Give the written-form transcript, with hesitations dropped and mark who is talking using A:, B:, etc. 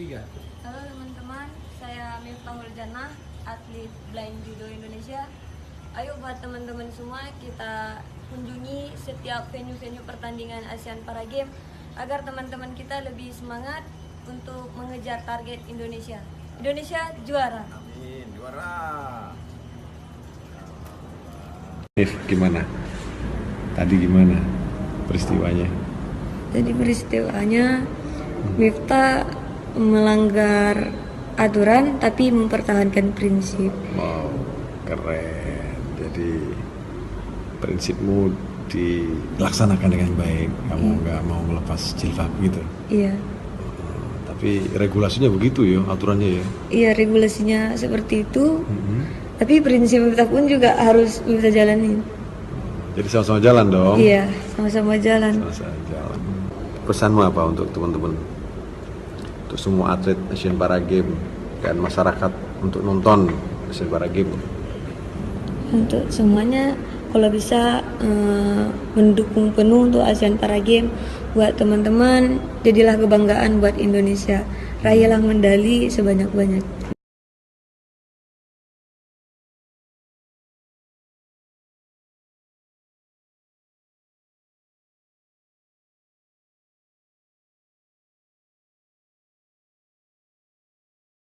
A: 3.
B: Halo teman-teman, saya Miftahul Jannah, atlet blind judo Indonesia. Ayo buat teman-teman semua kita kunjungi setiap venue-venue pertandingan Asian Para Games agar teman-teman kita lebih semangat untuk mengejar target Indonesia. Indonesia juara.
A: Amin, juara.
C: Gimana? Tadi gimana peristiwanya?
B: Jadi peristiwanya Miftah melanggar aturan tapi mempertahankan prinsip.
C: Wow, keren. Jadi prinsipmu dilaksanakan dengan baik. Kamu nggak mau melepas jilbab gitu.
B: Iya.
C: Tapi regulasinya begitu ya, aturannya ya.
B: Iya, regulasinya seperti itu. Tapi prinsip Miftah pun juga harus Miftah jalanin.
C: Jadi sama-sama jalan dong.
B: Iya, sama-sama jalan.
C: Sama-sama jalan. Pesanmu apa untuk teman-teman? Untuk semua atlet Asian Para Games dan masyarakat untuk nonton Asian Para Games.
B: Untuk semuanya, kalau bisa mendukung penuh untuk Asian Para Games. Buat teman-teman, jadilah kebanggaan buat Indonesia. Raihlah medali sebanyak-banyak.